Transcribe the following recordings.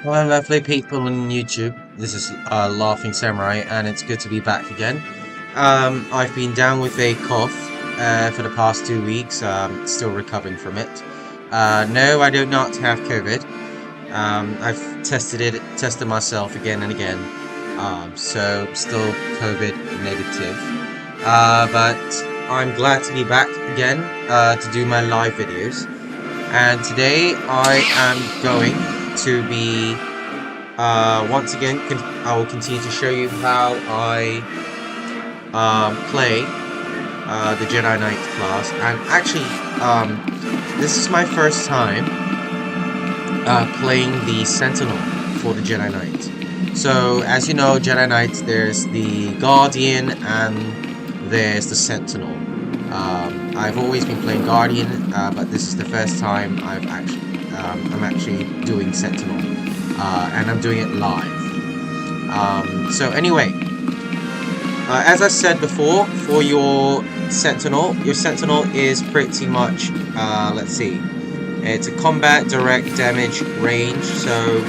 Hello, lovely people on YouTube. This is Laughing Samurai, and it's good to be back again. I've been down with a cough for the past 2 weeks. Still recovering from it. No, I do not have COVID. I've tested myself again and again. So still COVID negative. But I'm glad to be back again to do my live videos. And today I am going to be once again, I will continue to show you how I play the Jedi Knight class. And actually, this is my first time playing the Sentinel for the Jedi Knight. So, as you know, Jedi Knights, there's the Guardian and there's the Sentinel. I've always been playing Guardian, but this is the first time I'm actually doing Sentinel. And I'm doing it live. So anyway, as I said before, for your Sentinel is pretty much, let's see, it's a combat direct damage range. So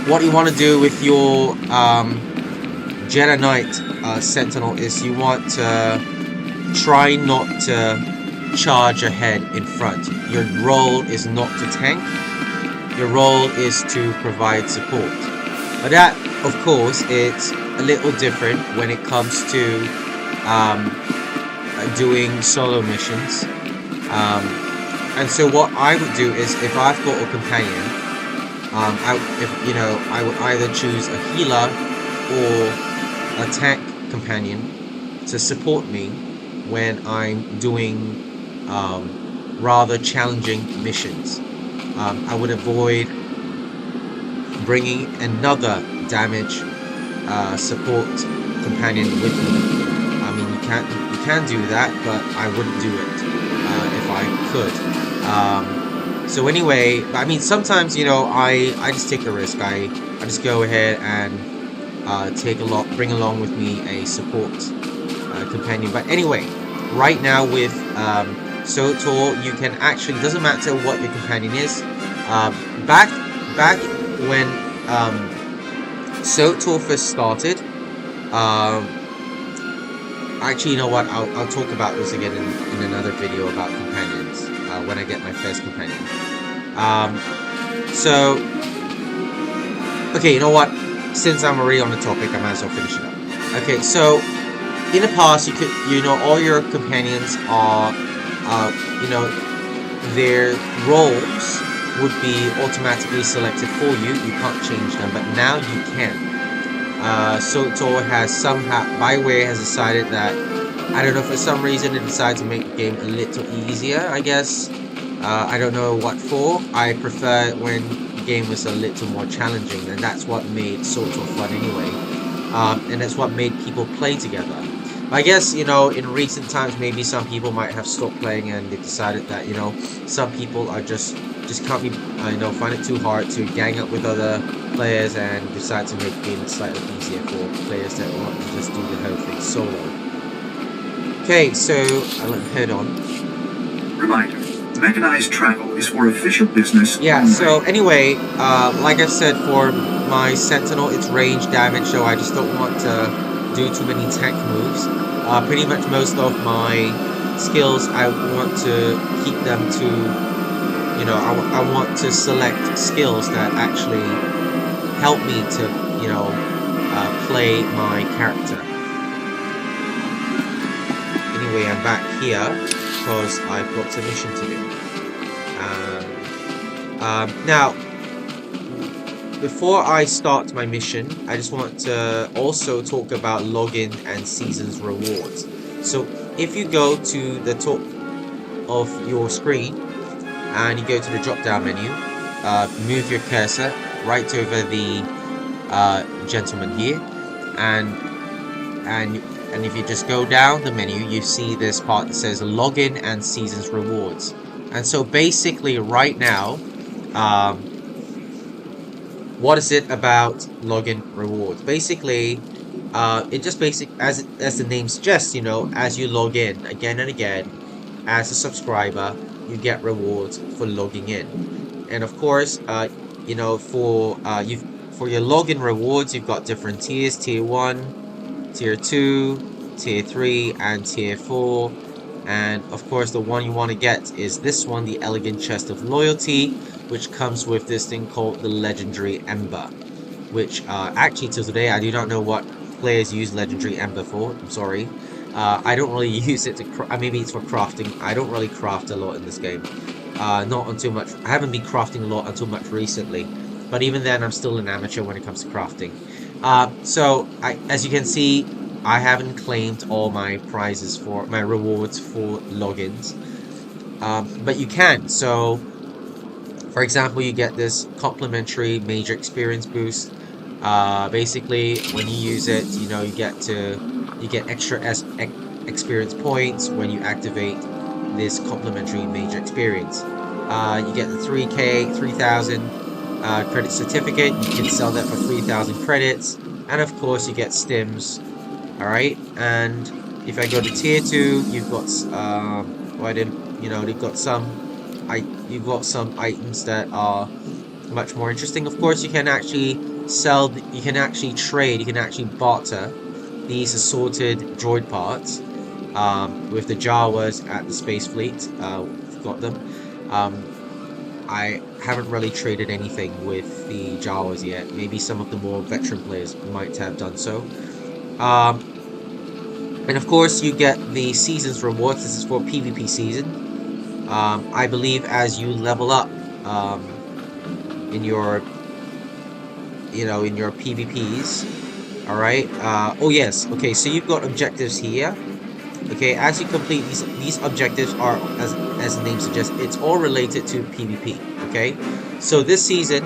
what you want to do with your Jedi Knight Sentinel is you want to try not to charge ahead in front. Your role is not to tank. Your role is to provide support. But that, of course, it's a little different when it comes to doing solo missions. And so what I would do is, if I've got a companion, I would either choose a healer or a tank companion to support me when I'm doing rather challenging missions. I would avoid bringing another damage support companion with me. I mean, you can do that, but I wouldn't do it if I could. So anyway, I mean, sometimes I just take a risk. I just go ahead and bring along with me a support companion. But anyway, right now with SWTOR, you can actually, doesn't matter what your companion is. Back when SWTOR first started, actually, you know what? I'll talk about this again in another video about companions when I get my first companion. So, okay, you know what? Since I'm already on the topic, I might as well finish it up. Okay, so in the past, all your companions are, their roles would be automatically selected for you. You can't change them, but now you can. SWTOR has BioWare has decided that, I don't know, for some reason they decided to make the game a little easier, I guess. I don't know what for. I prefer when the game was a little more challenging, and that's what made SWTOR fun anyway. And that's what made people play together. I guess, in recent times, maybe some people might have stopped playing and they decided that, some people are just can't be, find it too hard to gang up with other players and decide to make the game slightly easier for players that want to just do the whole thing solo. Okay, so I'll head on. Reminder, mechanized travel is for official business. Yeah, so anyway, like I said, for my Sentinel, it's range damage, so I just don't want to do too many tank moves. Pretty much most of my skills, I want to keep them to, I want to select skills that actually help me to, play my character. Anyway, I'm back here because I've got a mission to do. Now, before I start my mission, I just want to also talk about login and seasons rewards. So if you go to the top of your screen and you go to the drop down menu, move your cursor right over the gentleman here, and if you just go down the menu, you see this part that says login and seasons rewards. And so basically right now, what is it about login rewards? Basically, as the name suggests, as you log in again and again as a subscriber, you get rewards for logging in. And of course, you know, for your login rewards, you've got different tiers: tier 1, tier 2, tier 3, and tier 4. And of course, the one you want to get is this one, the Elegant Chest of Loyalty, which comes with this thing called the Legendary Ember. Which actually till today I do not know what players use Legendary Ember for. I'm sorry. I don't really use it to maybe it's for crafting. I don't really craft a lot in this game. Not until much. I haven't been crafting a lot until much recently. But even then, I'm still an amateur when it comes to crafting. So as you can see, I haven't claimed all my prizes for my rewards for logins. But you can. So, for example, you get this complimentary major experience boost. Basically, when you use it, you know, you get extra experience points when you activate this complimentary major experience. You get the 3,000 credit certificate. You can sell that for 3,000 credits, and of course, you get stims. All right, and if I go to tier 2, you've got you've got some items that are much more interesting. Of course, you can actually you can actually trade, you can actually barter these assorted droid parts with the Jawas at the Space Fleet. We've got them. I haven't really traded anything with the Jawas yet. Maybe some of the more veteran players might have done so. And of course, you get the season's rewards. This is for PvP season. I believe as you level up in your in your PvPs. All right. Oh yes. Okay. So you've got objectives here. Okay. As you complete these objectives are, as the name suggests, it's all related to PvP. Okay. So this season,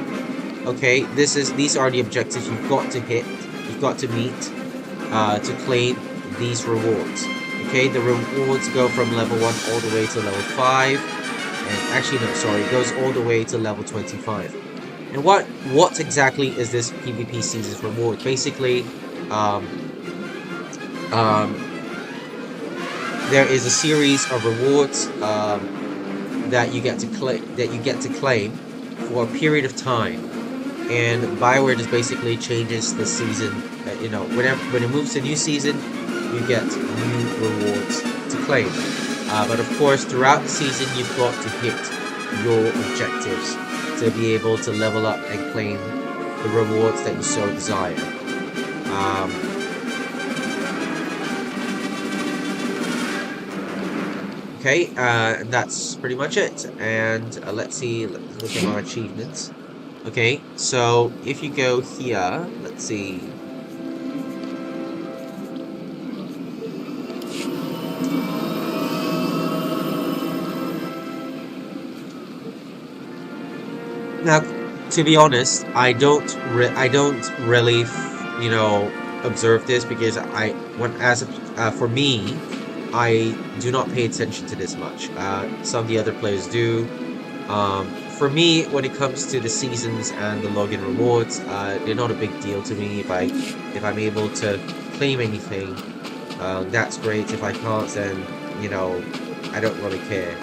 okay, these are the objectives you've got to hit, you've got to meet to claim these rewards. Okay. The rewards go from level 1 all the way to level 5, and actually no, sorry, it goes all the way to level 25. And what exactly is this PvP season's reward? Basically, there is a series of rewards that you get to claim for a period of time, and BioWare just basically changes the season. When it moves to a new season, you get new rewards to claim. But of course, throughout the season, you've got to hit your objectives to be able to level up and claim the rewards that you so desire. Okay, that's pretty much it. And let's look at our achievements. Okay, so if you go here, let's see. Now, to be honest, I don't really, observe this because for me, I do not pay attention to this much. Some of the other players do. For me, when it comes to the seasons and the login rewards, they're not a big deal to me. If I'm able to claim anything, that's great. If I can't, then I don't really care.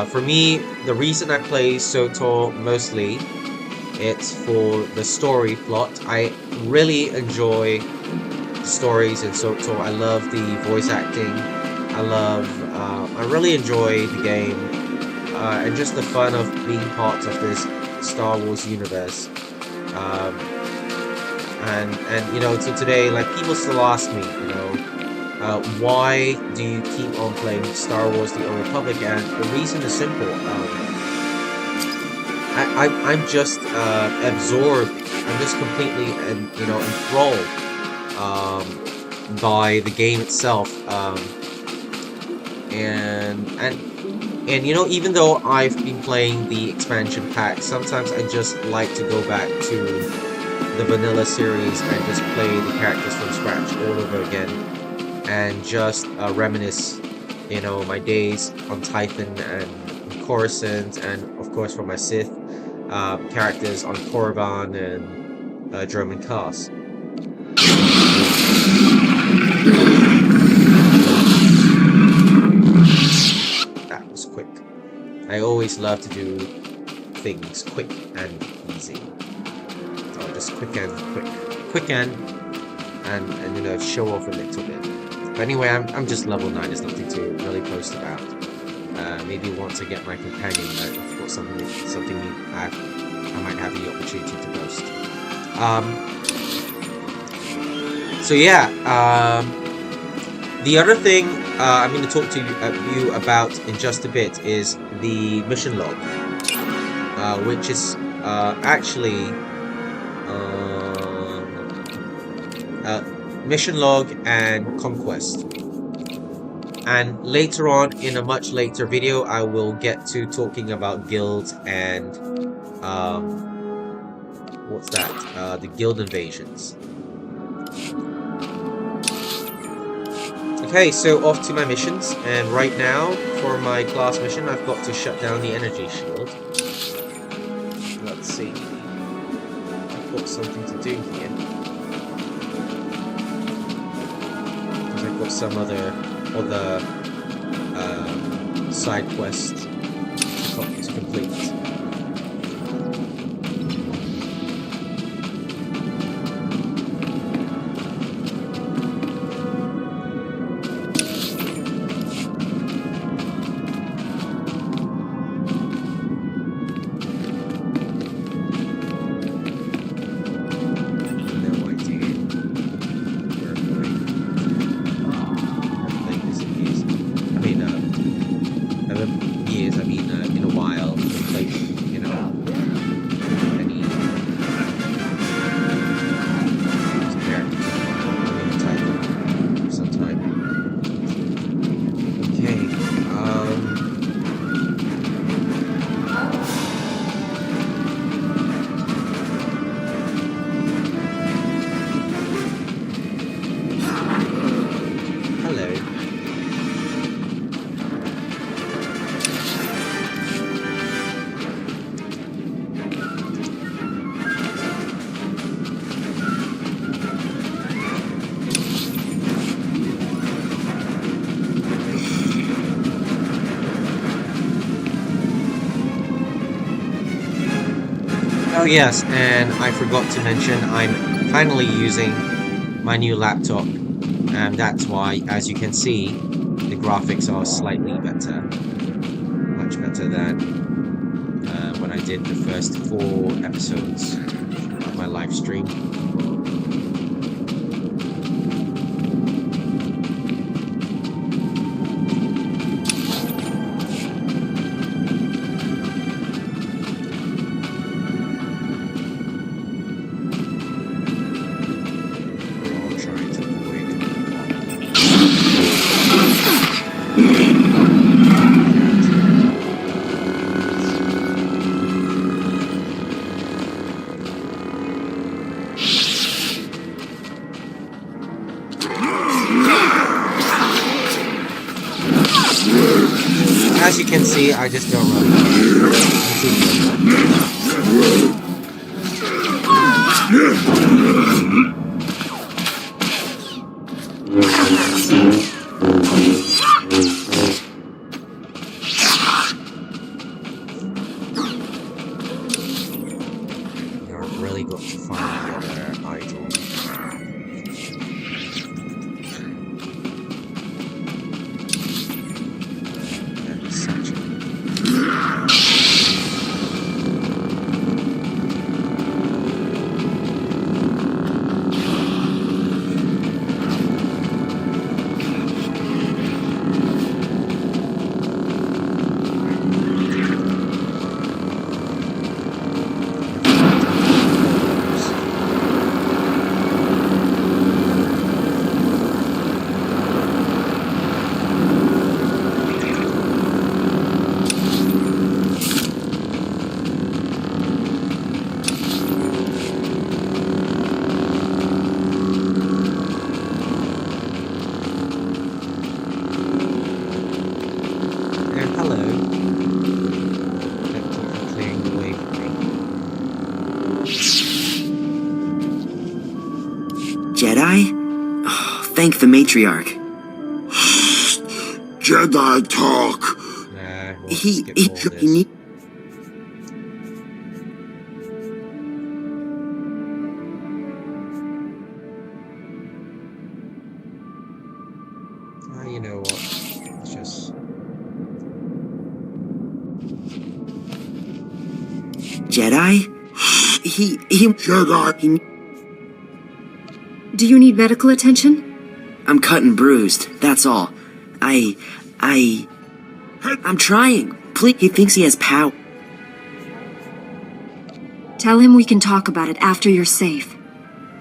For me, the reason I play SWTOR mostly, it's for the story plot. I really enjoy stories in SWTOR. I love the voice acting. I really enjoy the game, and just the fun of being part of this Star Wars universe. So today, like, people still ask me, why do you keep on playing Star Wars: The Old Republic? And the reason is simple. I'm just absorbed. I'm just completely enthralled by the game itself. Even though I've been playing the expansion pack, sometimes I just like to go back to the vanilla series and just play the characters from scratch all over again, and just reminisce, my days on Typhon and Coruscant, and of course for my Sith characters on Korriban and German Cast. That was quick. I always love to do things quick and easy. So I'll just quick and you know, show off a little bit. But anyway, I'm just level 9. There's nothing to really post about. Maybe once I get my companion, I've got something I might have the opportunity to post. So yeah, the other thing I'm going to talk to you about in just a bit is the mission log, which is actually mission log and conquest. And later on, in a much later video, I will get to talking about guilds and what's that? The guild invasions. Okay, so off to my missions, and right now, for my class mission, I've got to shut down the energy shield. Let's see. I've got something to do here. Because I've got some other side quests to complete. Oh yes, and I forgot to mention I'm finally using my new laptop, and that's why, as you can see, the graphics are slightly better, much better than when I did the first 4 episodes of my live stream. As you can see, I just don't run. I've really got to find the other idol. Jedi? Oh, thank the matriarch. Jedi talk. Nah, He needs. Jedi? He... Jedi. Do you need medical attention? I'm cut and bruised, that's all. I'm trying. Please, he thinks he has power. Tell him we can talk about it after you're safe.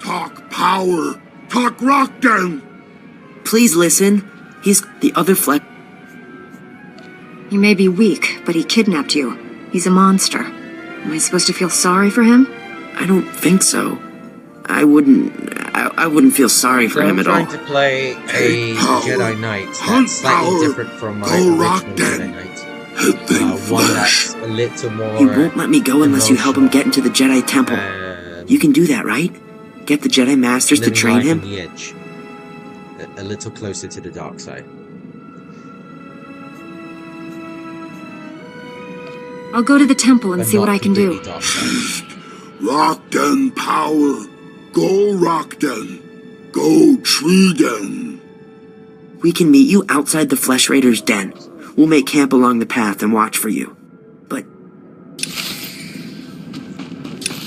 Talk power. Talk rock then. Please listen. He's the other flesh. He may be weak, but he kidnapped you. He's a monster. Am I supposed to feel sorry for him? I don't think so. I wouldn't feel sorry for So him I'm at all. trying to play a power, Jedi Knight hunt that's slightly power, different from my go original rock Jedi then. Knight. Head thing One flesh. that's a little more. He won't let me go unless you help him get into the Jedi Temple. You can do that, right? Get the Jedi Masters to living train life him? on the edge, a little closer to the dark side. I'll go to the temple and But see what not I can do. completely dark side. Rockden power. Go Rockden. Go Treeden. We can meet you outside the Flesh Raiders' den. We'll make camp along the path and watch for you. But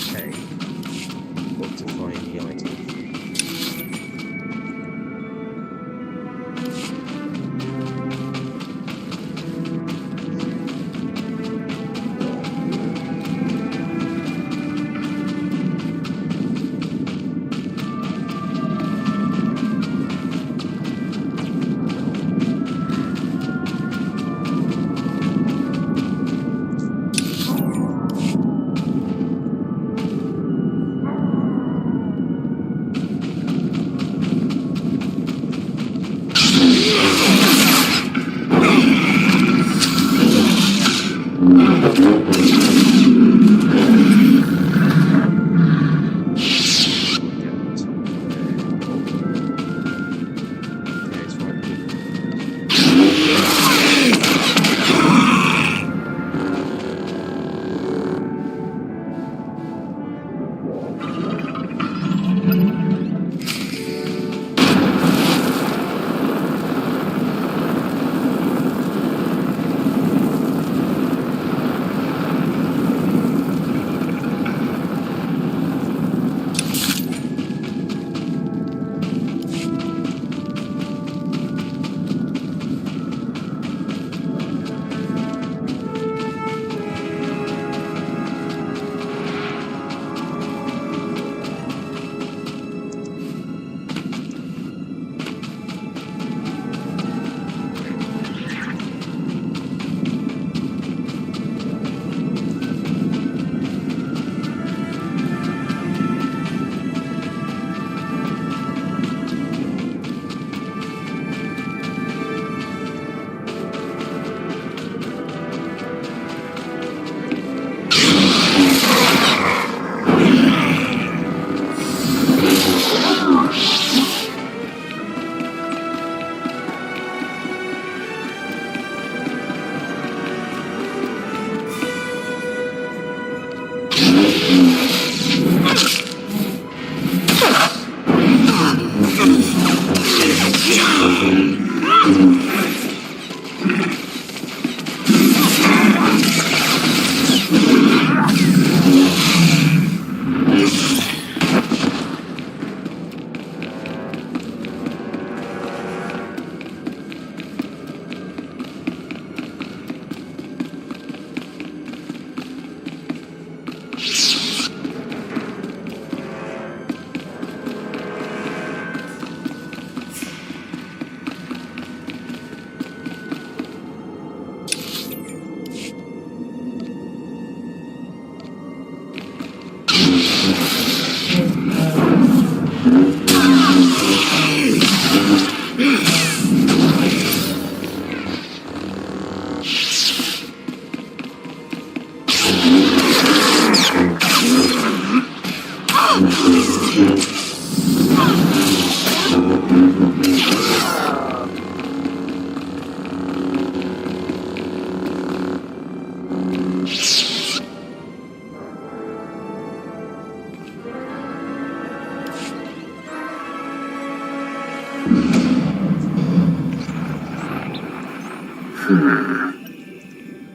Okay. Got to find the item.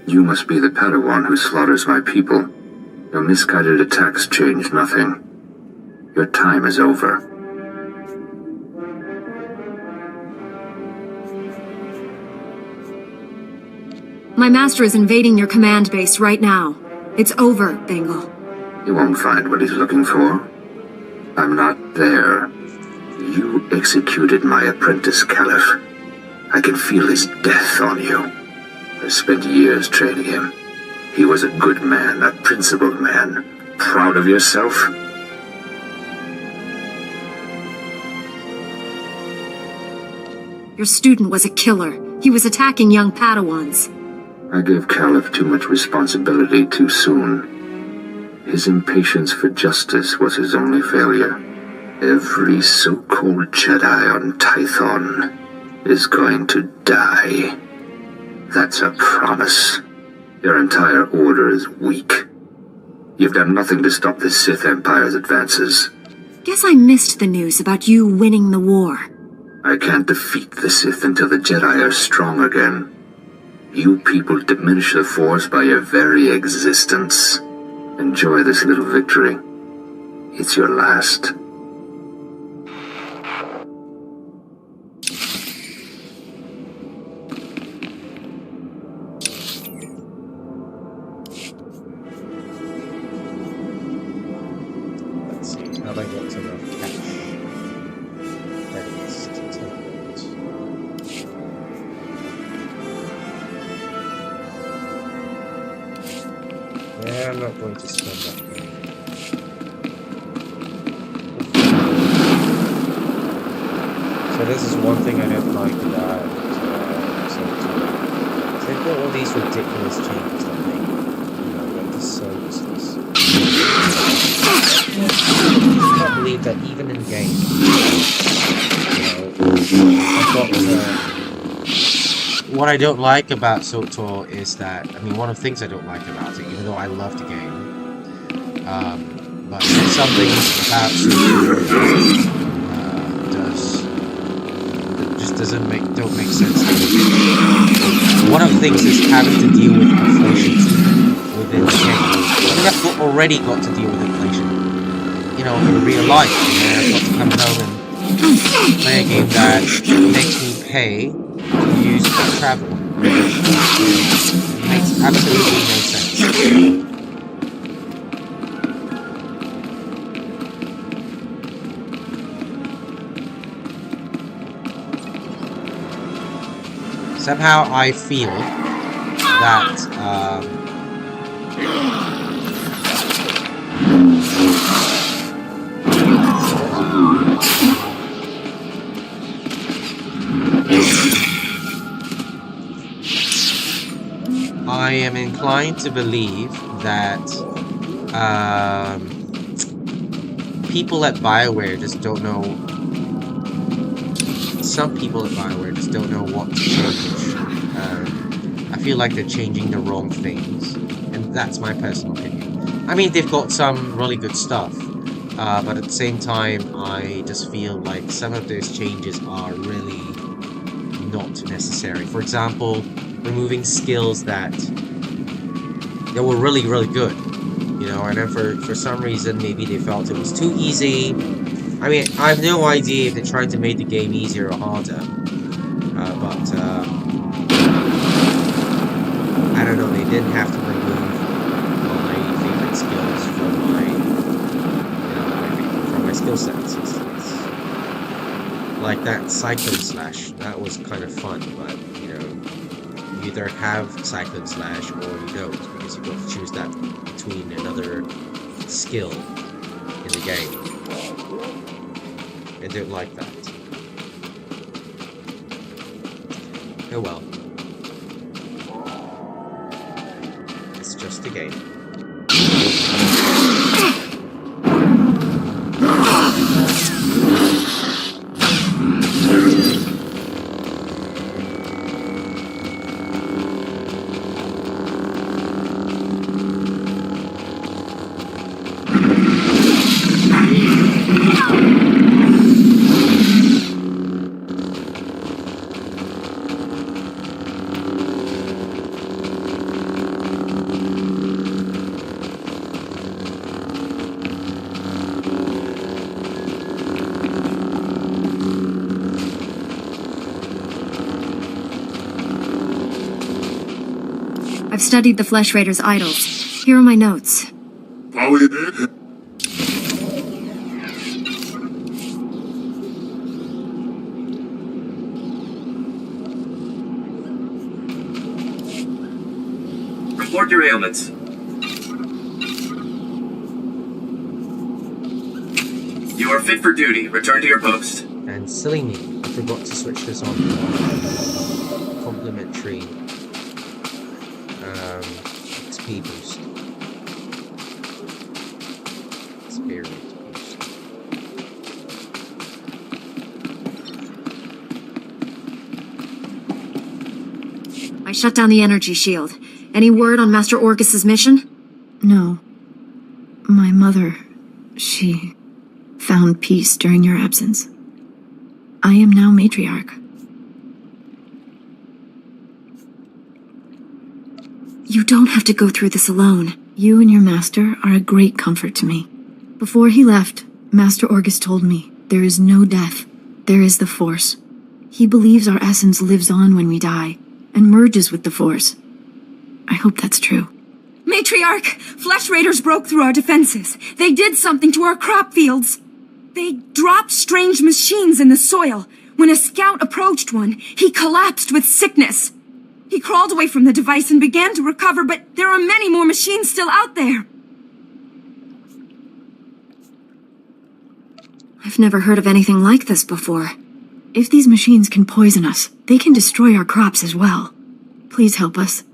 You must be the Padawan who slaughters my people. Your misguided attacks change nothing. Your time is over. My master is invading your command base right now. It's over, Bengal. He won't find what he's looking for. I'm not there. You executed my apprentice, Caliph. I can feel his death on you. I spent years training him. He was a good man, a principled man. Proud of yourself? Your student was a killer. He was attacking young Padawans. I gave Caliph too much responsibility too soon. His impatience for justice was his only failure. Every so-called Jedi on Tython is going to die. That's a promise. Your entire order is weak. You've done nothing to stop the Sith Empire's advances. Guess I missed the news about you winning the war. I can't defeat the Sith until the Jedi are strong again. You people diminish the Force by your very existence. Enjoy this little victory. It's your last. Let's see, have I got enough cash? Credits to take it. Yeah, I'm not going to spend that money. So this is one thing I don't like about SWTOR. So they've got all these ridiculous changes that make, like this so useless. I can't believe that even in game, I've got what I don't like about SWTOR is that, one of the things I don't like about it, even though I love the game, but some things about SWTOR don't make sense to me. One of the things is having to deal with inflation within the game. I've already got to deal with inflation, in real life. I've got to come home and play a game that makes me pay to use travel. It makes absolutely no sense. Somehow I feel that I am inclined to believe that people at BioWare just don't know. Some people at BioWare just don't know what to change. I feel like they're changing the wrong things, and that's my personal opinion. They've got some really good stuff, but at the same time, I just feel like some of those changes are really not necessary. For example, removing skills that were really, really good, and then for some reason, maybe they felt it was too easy. I have no idea if they tried to make the game easier or harder, but I don't know, they didn't have to remove my favorite skills from my skill sets. It's like that Cyclone Slash, that was kind of fun, but you either have Cyclone Slash or you don't, because you've got to choose that between another skill in the game. I don't like that. Oh well. It's just a game. studied the Flesh Raiders' idols. Here are my notes. Probably did. Report your ailments. You are fit for duty. Return to your post. And silly me, I forgot to switch this on. Complimentary XP boost. Experience boost. I shut down the energy shield. Any word on Master Orgus's mission? No. My mother, she found peace during your absence. I am now matriarch. You don't have to go through this alone. You and your master are a great comfort to me. Before he left, Master Orgus told me, there is no death, there is the Force. He believes our essence lives on when we die, and merges with the Force. I hope that's true. Matriarch! Flesh Raiders broke through our defenses. They did something to our crop fields. They dropped strange machines in the soil. When a scout approached one, he collapsed with sickness. He crawled away from the device and began to recover, but there are many more machines still out there. I've never heard of anything like this before. If these machines can poison us, they can destroy our crops as well. Please help us.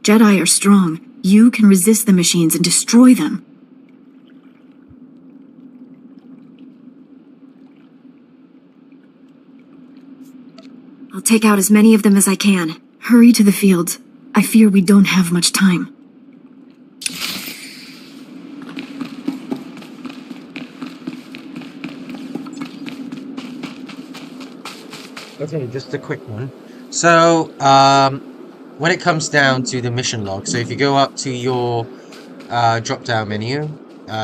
Jedi are strong. You can resist the machines and destroy them. I'll take out as many of them as I can. Hurry to the fields. I fear we don't have much time. Okay, just a quick one. So, when it comes down to the mission log, so if you go up to your drop-down menu,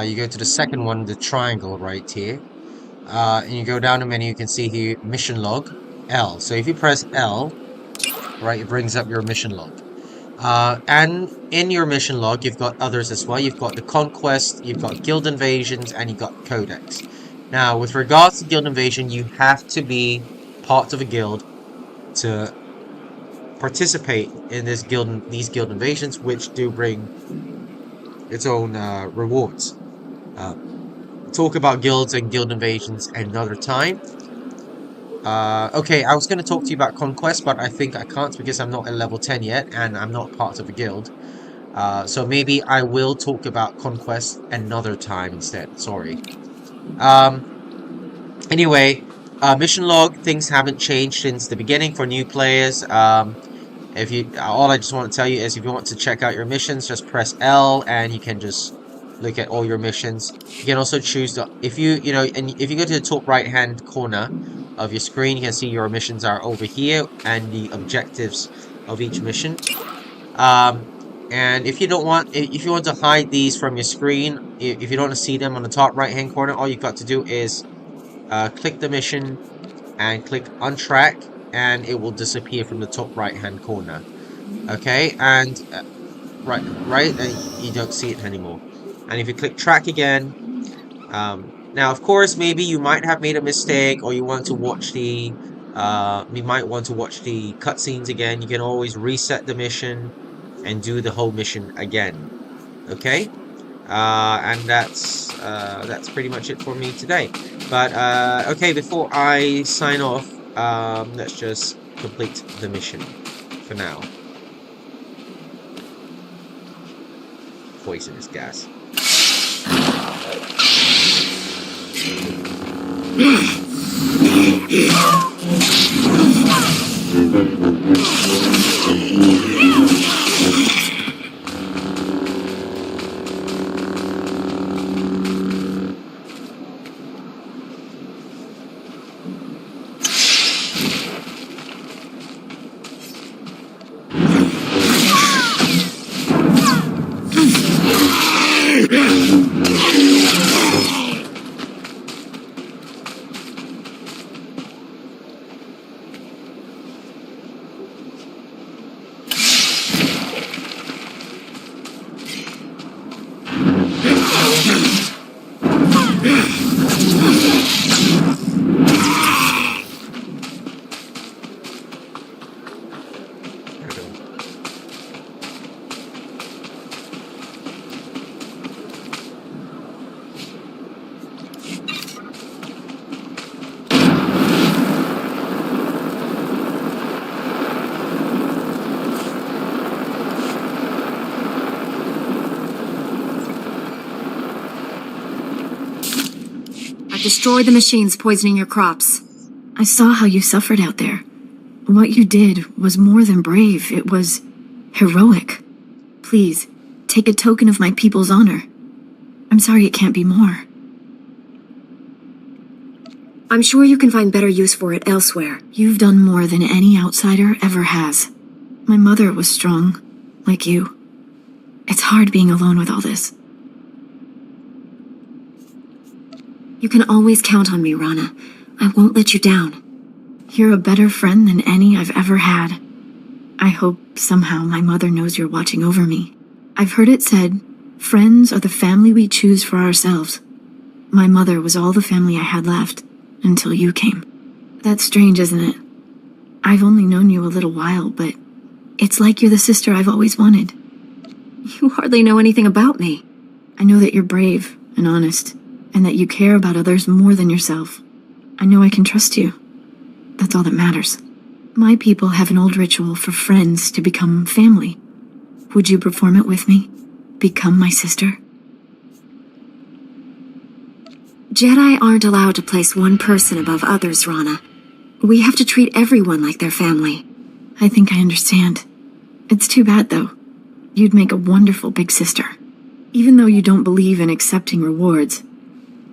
you go to the second one, the triangle right here, and you go down the menu, you can see here, mission log, L. So if you press L, right, it brings up your mission log. And in your mission log, you've got others as well. You've got the conquest, you've got guild invasions, and you've got codex. Now, with regards to guild invasion, you have to be part of a guild to participate in these guild invasions, which do bring its own rewards. Talk about guilds and guild invasions another time. Okay, I was going to talk to you about conquest, but I think I can't because I'm not at level 10 yet and I'm not part of a guild. So maybe I will talk about conquest another time instead. Sorry. Anyway, mission log, things haven't changed since the beginning for new players. All I just want to tell you is if you want to check out your missions, just press L and you can just look at all your missions. You can also choose if you go to the top right hand corner of your screen, you can see your missions are over here and the objectives of each mission. And if you want to hide these from your screen, if you don't want to see them on the top right hand corner, all you've got to do is click the mission and click untrack, and it will disappear from the top right hand corner. Okay, and right, and you don't see it anymore. And if you click track again, now of course maybe you might have made a mistake, or you want to watch the cutscenes again. You can always reset the mission and do the whole mission again. Okay, and that's pretty much it for me today. But okay, before I sign off, let's just complete the mission for now. Poisonous gas. I've destroyed the machines poisoning your crops. I saw how you suffered out there. What you did was more than brave, it was heroic. Please, take a token of my people's honor. I'm sorry it can't be more. I'm sure you can find better use for it elsewhere. You've done more than any outsider ever has. My mother was strong, like you. It's hard being alone with all this. You can always count on me, Rana. I won't let you down. You're a better friend than any I've ever had. I hope somehow my mother knows you're watching over me. I've heard it said, friends are the family we choose for ourselves. My mother was all the family I had left, until you came. That's strange, isn't it? I've only known you a little while, but it's like you're the sister I've always wanted. You hardly know anything about me. I know that you're brave and honest, and that you care about others more than yourself. I know I can trust you. That's all that matters. My people have an old ritual for friends to become family. Would you perform it with me? Become my sister? Jedi aren't allowed to place one person above others, Rana. We have to treat everyone like their family. I think I understand. It's too bad, though. You'd make a wonderful big sister. Even though you don't believe in accepting rewards,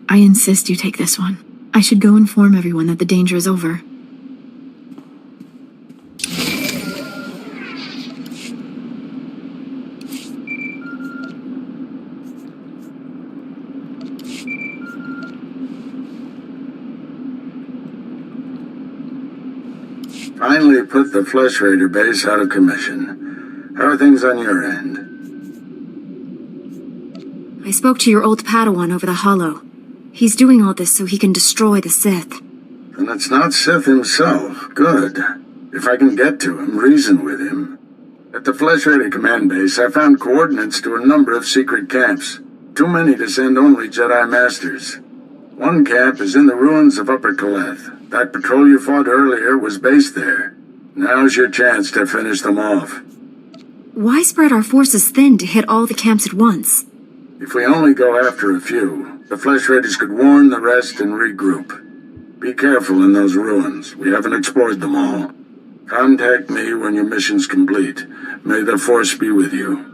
I insist you take this one. I should go inform everyone that the danger is over. Finally put the Flesh Raider base out of commission. How are things on your end? I spoke to your old Padawan over the Hollow. He's doing all this so he can destroy the Sith. And it's not Sith himself. Good. If I can get to him, reason with him. At the Flesh Raider command base, I found coordinates to a number of secret camps. Too many to send only Jedi Masters. One camp is in the ruins of Upper Kaleth. That patrol you fought earlier was based there. Now's your chance to finish them off. Why spread our forces thin to hit all the camps at once? If we only go after a few, the Flesh Raiders could warn the rest and regroup. Be careful in those ruins. We haven't explored them all. Contact me when your mission's complete. May the Force be with you.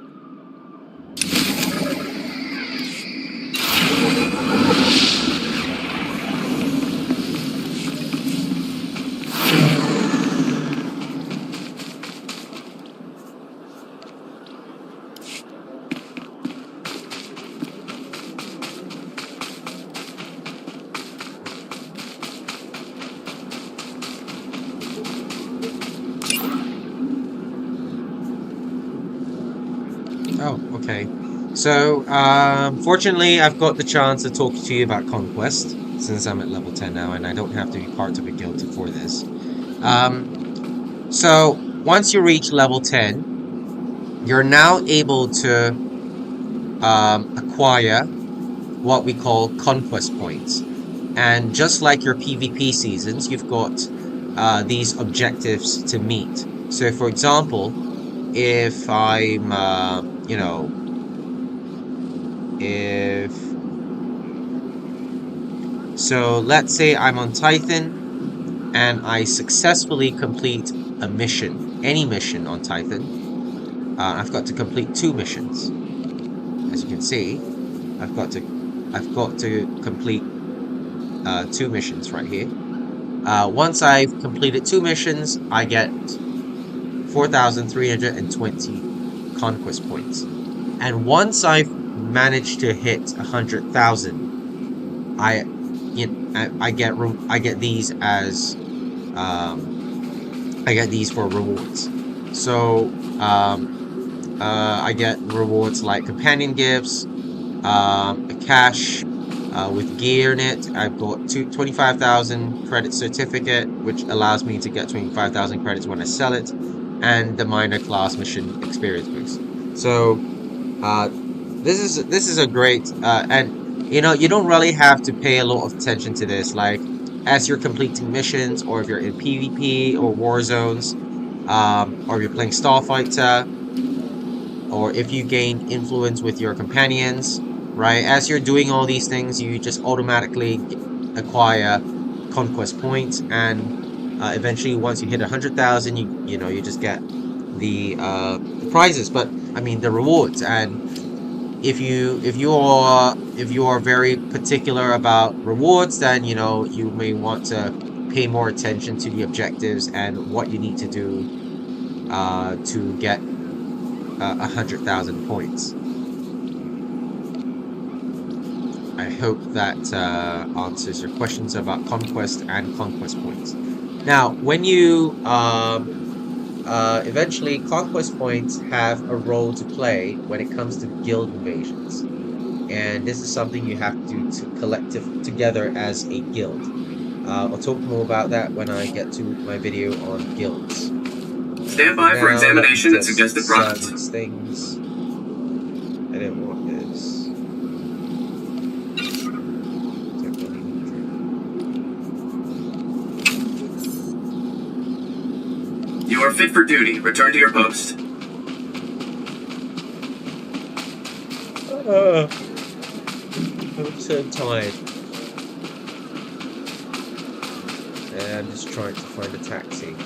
Oh, okay. So, fortunately, I've got the chance to talk to you about Conquest, since I'm at level 10 now, and I don't have to be part of a guild for this. So, once you reach level 10, you're now able to acquire what we call conquest points. And just like your PvP seasons, you've got these objectives to meet. So, for example, if I'm, so let's say I'm on Titan and I successfully complete a mission, any mission on Titan. I've got to complete 2 missions. As you can see, I've got to complete 2 missions right here. Once I've completed 2 missions, I get 4,320 conquest points. And once I've managed to hit 100,000, I get these as I get these for rewards. So I get rewards like companion gifts, cash with gear in it. I've got 25,000 credit certificate, which allows me to get 25,000 credits when I sell it, and the minor class mission experience boost. So this is a great and you don't really have to pay a lot of attention to this, like as you're completing missions, or if you're in PvP or war zones, or if you're playing Starfighter, or if you gain influence with your companions, right? As you're doing all these things, you just automatically acquire conquest points, and eventually once you hit 100,000, you just get the prizes. But I mean the rewards. And if you are very particular about rewards, then you may want to pay more attention to the objectives and what you need to do to get 100,000 points. I hope that answers your questions about conquest and conquest points. Now, when you eventually, conquest points have a role to play when it comes to guild invasions, and this is something you have to do to collective together as a guild. I'll talk more about that when I get to my video on guilds. Stand by for Now, examination let me and just suggested sell products. these things. I don't want this. Don't really need drink. You are fit for duty. Return to your post. I'm so tired. And I'm just trying to find a taxi.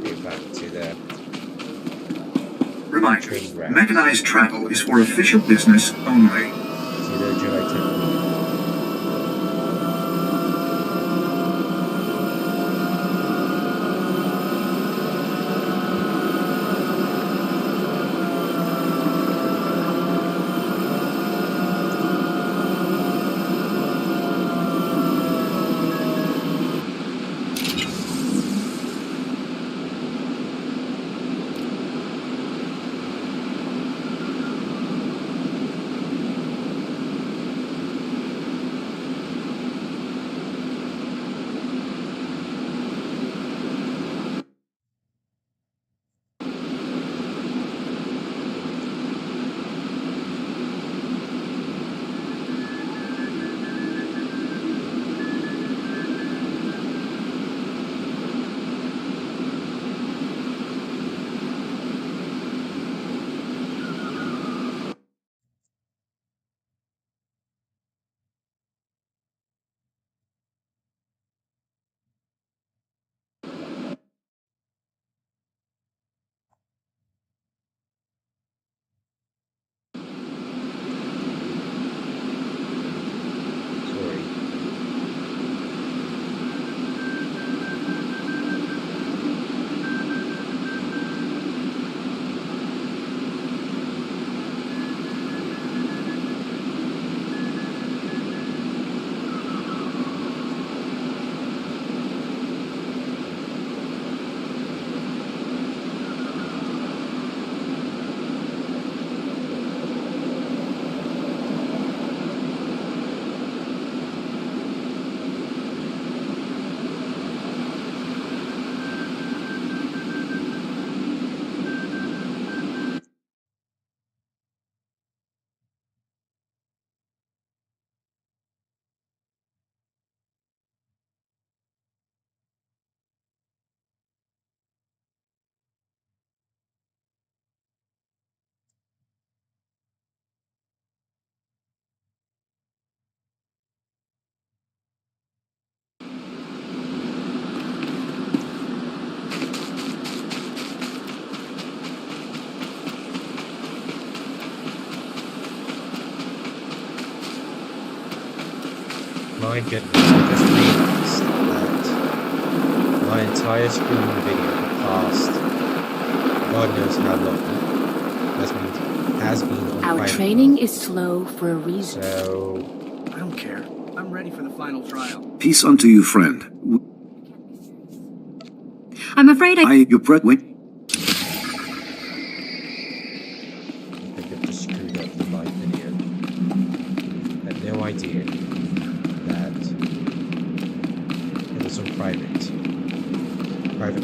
Go back to the Reminder, training ground. mechanized travel is for official business only. To the Jedi Temple. Sorry. My goodness, I just realized that my entire screen video for the past God knows how long has been on Our private training mode. is slow for a reason. So I don't care. I'm ready for the final trial. Peace unto you, friend. I'm afraid Your breath. Wait. I think I've just screwed up the live video. I had no idea that it was on private mode.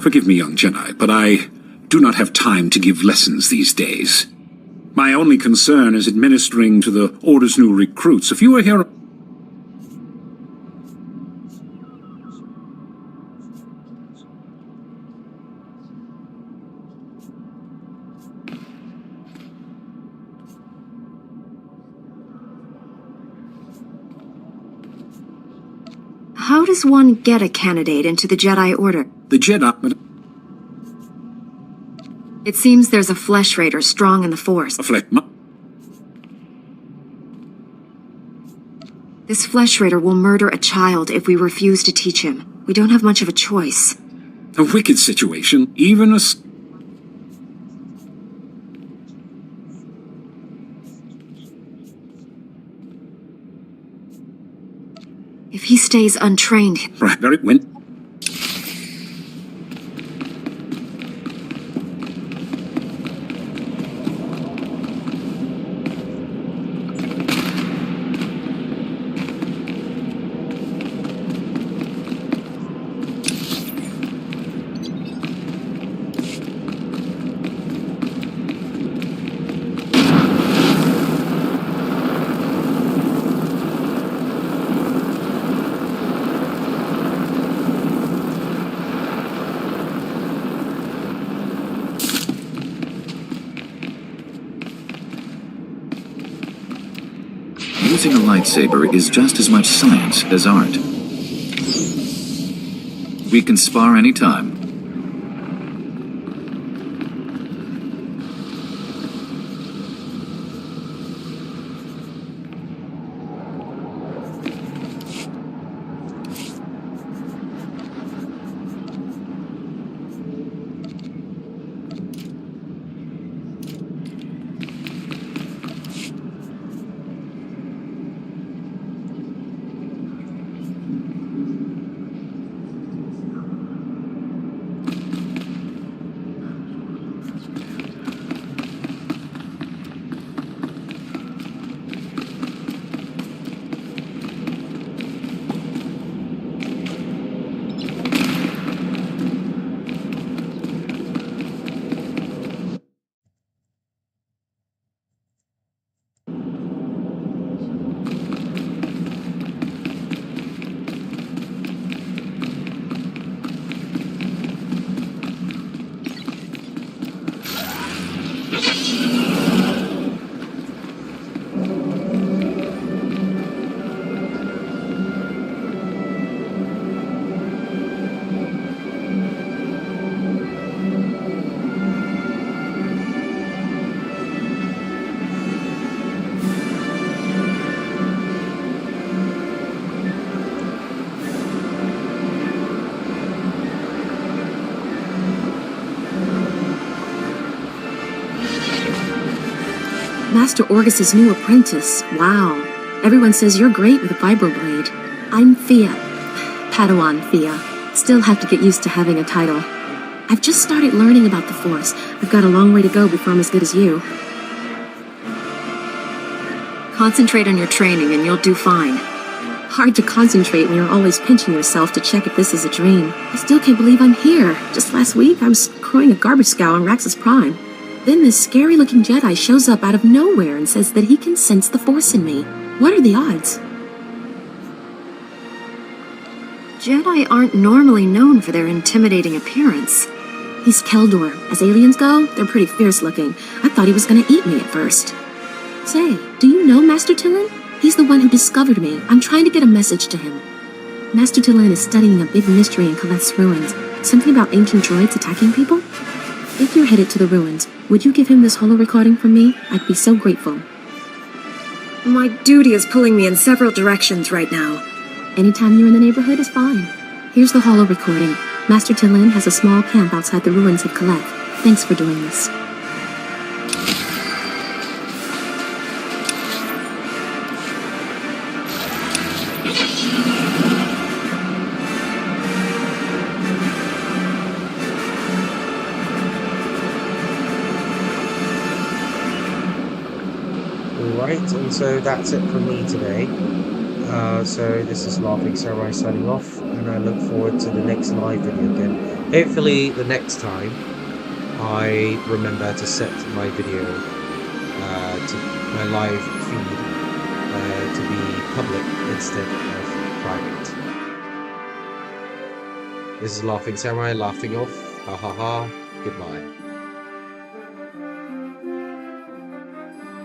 Forgive me, young Jedi, but I do not have time to give lessons these days. My only concern is administering to the Order's new recruits. If you are here... How does one get a candidate into the Jedi Order? The Jedi... It seems there's a Flesh Raider strong in the Force. This Flesh Raider will murder a child if we refuse to teach him. We don't have much of a choice. A wicked situation, even a... If he stays untrained... Right, very... When... Using a lightsaber is just as much science as art. We can spar anytime. Master Orgus's new apprentice. Wow. Everyone says you're great with a vibroblade. I'm Thea. Padawan Thea. Still have to get used to having a title. I've just started learning about the Force. I've got a long way to go before I'm as good as you. Concentrate on your training and you'll do fine. Hard to concentrate when you're always pinching yourself to check if this is a dream. I still can't believe I'm here. Just last week, I was crowing a garbage scow on Raxus Prime. Then this scary-looking Jedi shows up out of nowhere and says that he can sense the Force in me. What are the odds? Jedi aren't normally known for their intimidating appearance. He's Keldor. As aliens go, they're pretty fierce-looking. I thought he was gonna eat me at first. Say, do you know Master Tillin? He's the one who discovered me. I'm trying to get a message to him. Master Tillin is studying a big mystery in Coleth's ruins. Something about ancient droids attacking people? If you're headed to the ruins, would you give him this holo recording from me? I'd be so grateful. My duty is pulling me in several directions right now. Anytime you're in the neighborhood is fine. Here's the holo recording. Master Tillin has a small camp outside the ruins of Coleth. Thanks for doing this. Alright, and so that's it from me today. So this is Laughing Samurai signing off, and I look forward to the next live video again. Hopefully the next time I remember to set my video to my live feed to be public instead of private. This is Laughing Samurai laughing off. Ha ha ha. Goodbye.